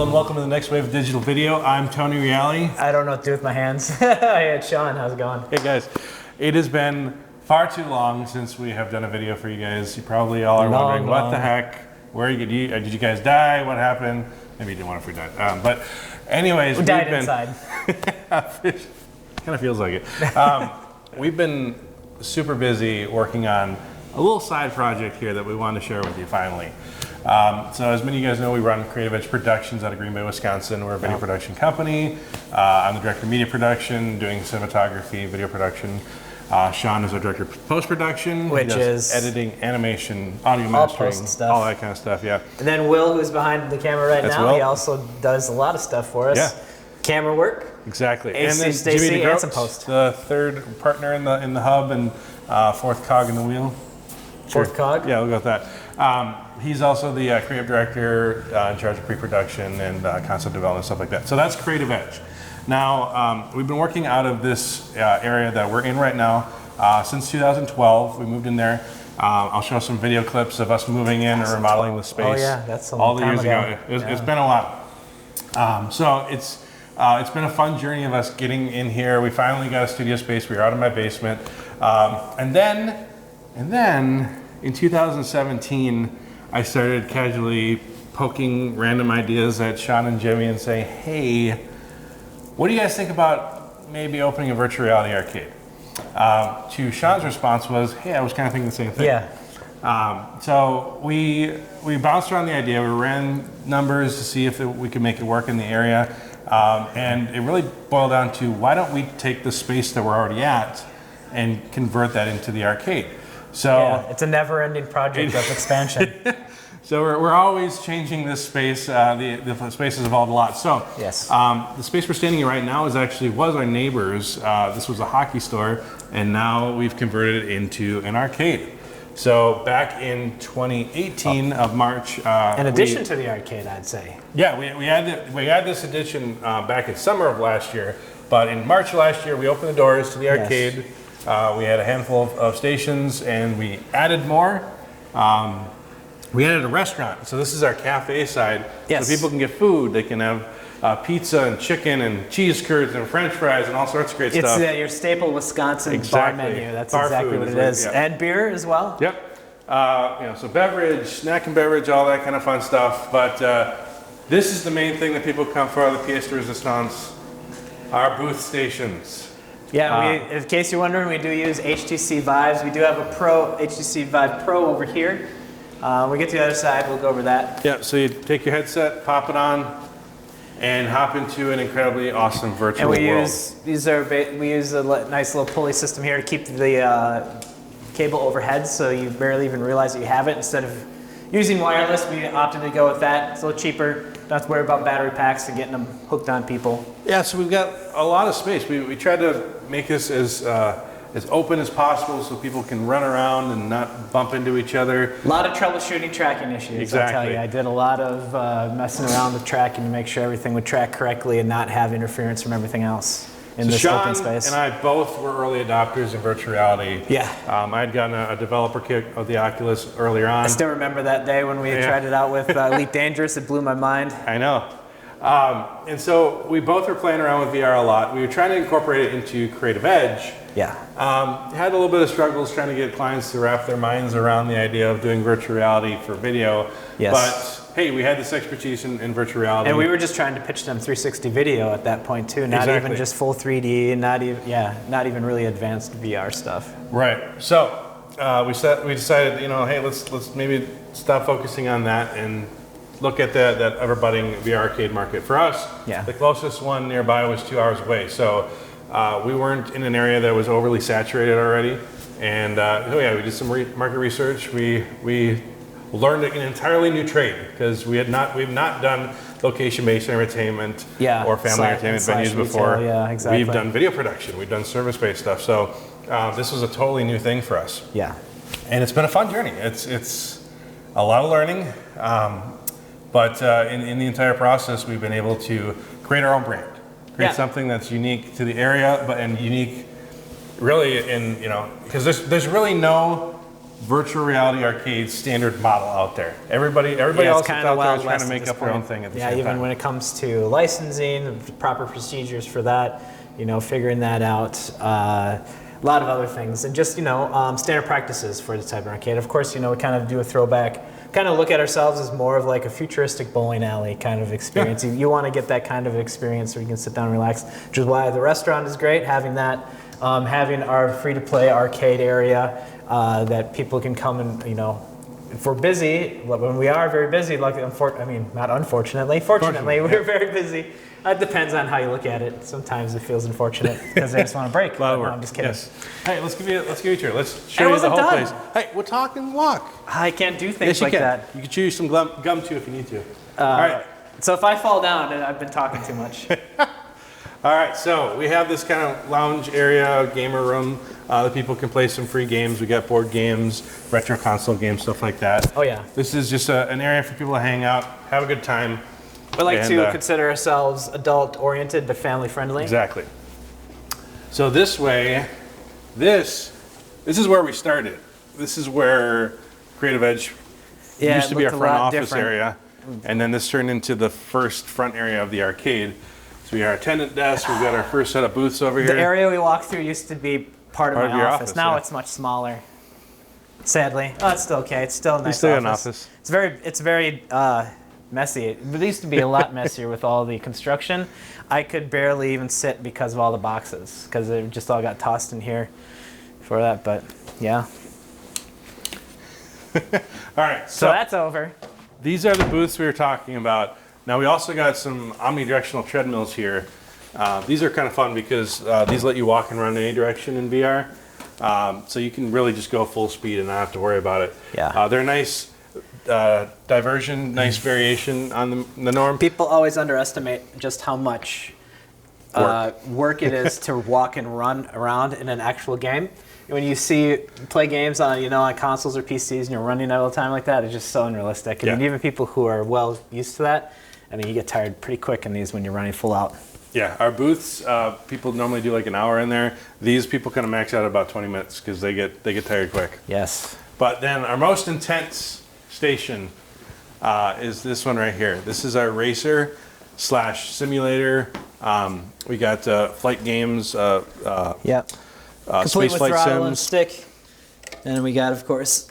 Hello and welcome to the next wave of digital video. I'm Tony Reali. I don't know what to do with my hands. Hey, it's Sean. How's it going? Hey guys, it has been far too long since we have done a video for you guys. You probably all are wondering what the heck, did you guys die? What happened? Maybe you didn't want to if we died. But anyways, we died inside. Kind of feels like it. We've been super busy working on a little side project here that we wanted to share with you finally. So as many of you guys know, we run Creative Edge Productions out of Green Bay, Wisconsin. We're a video production company. I'm the director of media production, doing cinematography, video production. Sean is our director of post-production. Which is editing, animation, audio mastering, all that kind of stuff, yeah. And then Will, who's behind the camera right now, Will. he also does a lot of stuff for us. Yeah. Camera work. Exactly. AC, and then Stacy, Jimmy and DeGroat, some post. the third partner in the hub and fourth cog in the wheel. Fourth cog? Yeah, we'll go with that. He's also the creative director in charge of pre-production and concept development, stuff like that. So that's Creative Edge. Now, we've been working out of this area that we're in right now since 2012. We moved in there. I'll show some video clips of us moving in and remodeling the space. Oh yeah, that's a all long the years time ago. It's been a while. So it's been a fun journey of us getting in here. We finally got a studio space. We were out of my basement. And then in 2017, I started casually poking random ideas at Sean and Jimmy and saying, hey, what do you guys think about maybe opening a virtual reality arcade? To Sean's response was, hey, I was kind of thinking the same thing. Yeah. So we bounced around the idea. We ran numbers to see if we could make it work in the area. And it really boiled down to, why don't we take the space that we're already at and convert that into the arcade? So yeah, it's a never-ending project of expansion. So we're always changing this space. The space has evolved a lot. So yes. The space we're standing in right now was our neighbor's. This was a hockey store, and now we've converted it into an arcade. So back in 2018 of March. In addition to the arcade, I'd say. Yeah, we had this addition back in summer of last year, but in March of last year we opened the doors to the arcade. Yes. We had a handful of stations, and we added more. We added a restaurant, so this is our cafe side. Yes. So people can get food. They can have pizza and chicken and cheese curds and French fries and all sorts of great stuff. It's your staple Wisconsin bar menu. That's bar exactly what it is. Yeah. And beer as well. Yep. So beverage, snack and beverage, all that kind of fun stuff. But this is the main thing that people come for, the pièce de résistance, our booth stations. Yeah, in case you're wondering, we do use HTC Vives. We do have a HTC Vive Pro over here. We get to the other side, we'll go over that. Yeah, so you take your headset, pop it on, and hop into an incredibly awesome virtual world. We use a nice little pulley system here to keep the cable overhead, so you barely even realize that you have it. Instead of using wireless, we opted to go with that. It's a little cheaper. Don't have to worry about battery packs and getting them hooked on people. Yeah, so we've got a lot of space. We tried to make this as open as possible so people can run around and not bump into each other. A lot of troubleshooting tracking issues, exactly. I'll tell you. I did a lot of messing around with tracking to make sure everything would track correctly and not have interference from everything else in this open space. Sean and I both were early adopters in virtual reality. Yeah. I had gotten a developer kit of the Oculus earlier on. I still remember that day when we tried it out with Elite Dangerous. It blew my mind. I know. And so we both were playing around with VR a lot. We were trying to incorporate it into Creative Edge. Yeah. Had a little bit of struggles trying to get clients to wrap their minds around the idea of doing virtual reality for video. Yes. But hey, we had this expertise in virtual reality. And we were just trying to pitch them 360 video at that point too, not even just full 3D, not even really advanced VR stuff. Right. So we decided, hey, let's maybe stop focusing on that and look at that ever-budding VR arcade market. For us, the closest one nearby was 2 hours away. So we weren't in an area that was overly saturated already. And we did some market research. We learned an entirely new trade because we've not done location-based entertainment or family entertainment venues before. Yeah, exactly. We've done video production. We've done service-based stuff. So this was a totally new thing for us. Yeah. And it's been a fun journey. It's a lot of learning. But in the entire process, we've been able to create our own brand, create something that's unique to the area, and unique, really, because there's really no virtual reality arcade standard model out there. Everybody else that's out there is trying to make up their own thing at the same time. Yeah, even when it comes to licensing, the proper procedures for that, you know, figuring that out. A lot of other things, and just, you know, standard practices for the type of arcade. Of course, you know, we kind of do a throwback, kind of look at ourselves as more of like a futuristic bowling alley kind of experience. Yeah. You want to get that kind of experience where you can sit down and relax, which is why the restaurant is great, having that, having our free-to-play arcade area that people can come and, you know, if we're busy, when we are very busy, like, I mean, not unfortunately, fortunately, we're very busy. It depends on how you look at it. Sometimes it feels unfortunate because they just want to break. A lot of work. No, I'm just kidding. Yes. Hey, let's give you a tour. Let's show you the whole place. Hey, we'll talk and walk. I can't do things Yes, you like can. that. You can chew some gum too if you need to. All right. So if I fall down, I've been talking too much. All right, so we have this kind of lounge area, gamer room that people can play some free games. We got board games, retro console games, stuff like that. Oh yeah. This is just an area for people to hang out, have a good time. We like to consider ourselves adult-oriented but family-friendly. Exactly. So this way, this is where we started. This is where Creative Edge used to be our front office area, and then this turned into the first front area of the arcade. So we have our attendant desk. We've got our first set of booths over here. The area we walked through used to be part of my your office. Now yeah. it's much smaller. Sadly, oh, it's still okay. It's still a nice still office. An office. It's very messy. It used to be a lot messier with all the construction. I could barely even sit because of all the boxes, because they just all got tossed in here for that. But yeah. All right. So that's over. These are the booths we were talking about. Now we also got some omnidirectional treadmills here. These are kind of fun because these let you walk and run in any direction in VR. So you can really just go full speed and not have to worry about it. Yeah. They're nice diversion, nice variation on the norm. People always underestimate just how much work it is to walk and run around in an actual game. When you play games on, on consoles or PCs and you're running all the time like that, it's just so unrealistic. I mean, even people who are well used to that, I mean, you get tired pretty quick in these when you're running full out. Yeah, our booths, people normally do like an hour in there. These people kind of max out about 20 minutes because they get tired quick. Yes. But then our most intense station is this one right here. This is our racer / simulator. We got flight games. Yep. Complete Space with flight throttle and sims. stick. And we got, of course,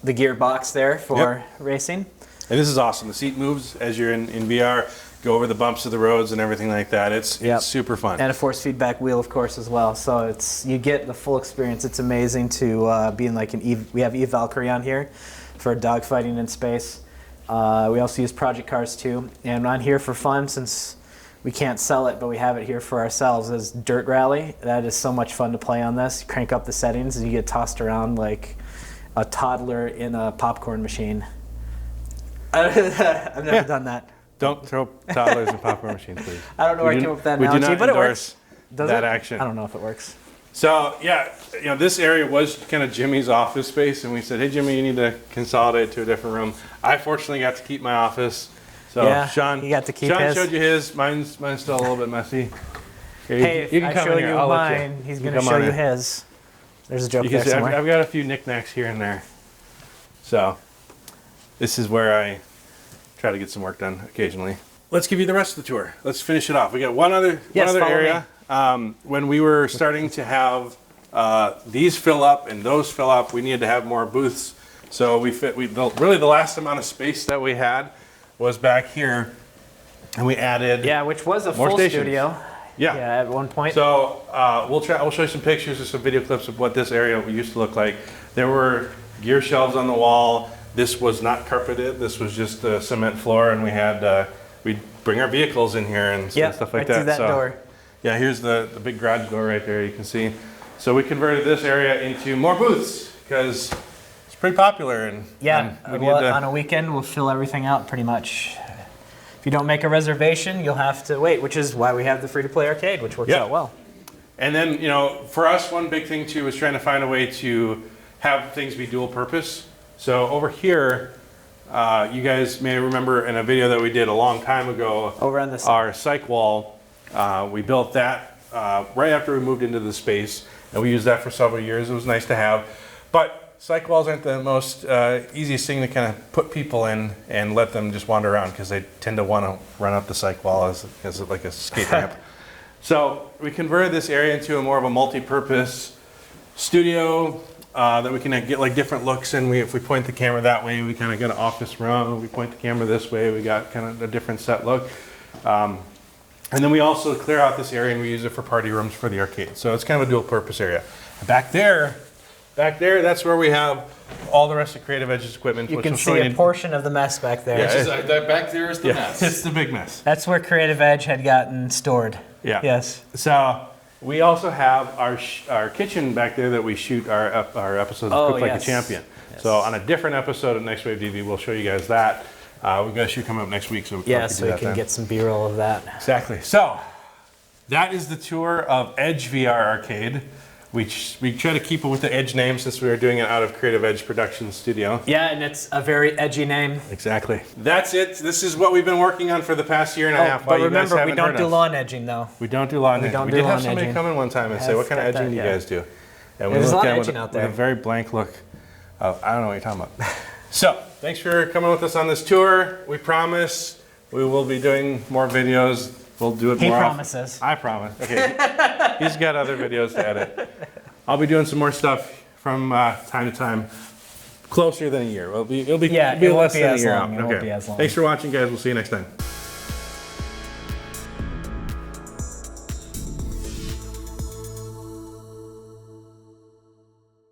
the gearbox there for racing. And this is awesome. The seat moves as you're in VR. Go over the bumps of the roads and everything like that. It's super fun. And a force feedback wheel, of course, as well. So you get the full experience. It's amazing to be in like we have Eve Valkyrie on here for dogfighting in space. We also use Project Cars too. And on here for fun, since we can't sell it, but we have it here for ourselves, is Dirt Rally. That is so much fun to play on this. You crank up the settings and you get tossed around like a toddler in a popcorn machine. I've never done that. Don't throw toddlers in popcorn machines, please. I don't know where I came up with that analogy, we do not but it endorse works. that action. I don't know if it works. So yeah, this area was kind of Jimmy's office space, and we said, "Hey, Jimmy, you need to consolidate to a different room." I fortunately got to keep my office. So yeah, Sean, you got to keep Sean his. showed you his. Mine's still a little bit messy. Here, Hey, you can if come I show in here. you I'll let mine, he's going to show you his. There's a joke You there can see, somewhere. I've got a few knickknacks here and there. So this is where I try to get some work done occasionally. Let's give you the rest of the tour. Let's finish it off. We got one other area. When we were starting to have these fill up and those fill up, we needed to have more booths. So really the last amount of space that we had was back here, and we added which was a more full stations. studio. Yeah, at one point. So we'll show you some pictures or some video clips of what this area used to look like. There were gear shelves on the wall. This was not carpeted. This was just a cement floor, and we had we'd bring our vehicles in here and stuff like right that. through that door. Yeah, here's the big garage door right there. You can see. So we converted this area into more booths because it's pretty popular. And on a weekend we'll fill everything out pretty much. If you don't make a reservation, you'll have to wait, which is why we have the free-to-play arcade, which works out well. And then, for us, one big thing too was trying to find a way to have things be dual purpose. So over here, you guys may remember in a video that we did a long time ago, over on this our psych wall, we built that right after we moved into the space. and we used that for several years. It was nice to have. But cycle walls aren't the most easiest thing to kind of put people in and let them just wander around, because they tend to want to run up the cycle wall as like a skate ramp. So we converted this area into a more of a multi-purpose studio that we can get like different looks in. If we point the camera that way, we kind of get an office room. If we point the camera this way, we got kind of a different set look. And then we also clear out this area and we use it for party rooms for the arcade. So it's kind of a dual purpose area. Back there, that's where we have all the rest of Creative Edge's equipment. You can see a portion of the mess back there. Yeah, that back there is the mess. It's the big mess. That's where Creative Edge had gotten stored. Yeah. Yes. So we also have our kitchen back there that we shoot our episodes of Cook Like a Champion. Yes. So on a different episode of Next Wave TV, we'll show you guys that. We've got a shoot coming up next week, so we can get some B-roll of that. Exactly. So that is the tour of Edge VR Arcade. We try to keep it with the Edge name since we are doing it out of Creative Edge Production Studio. Yeah, and it's a very edgy name. Exactly. That's it. This is what we've been working on for the past year and a half. But remember, we don't do lawn edging, though. We don't do lawn edging. We did have somebody come in one time and say, "What kind of edging do you guys do?" And we There's a lot looked of at edging out there. with a very blank look of, I don't know what you're talking about. So, thanks for coming with us on this tour. We promise we will be doing more videos. We'll do it more often. He promises. I promise. Okay. He's got other videos to edit. I'll be doing some more stuff from time to time. Closer than a year. It'll be less than a year out. It won't be as long. Thanks for watching, guys. We'll see you next time.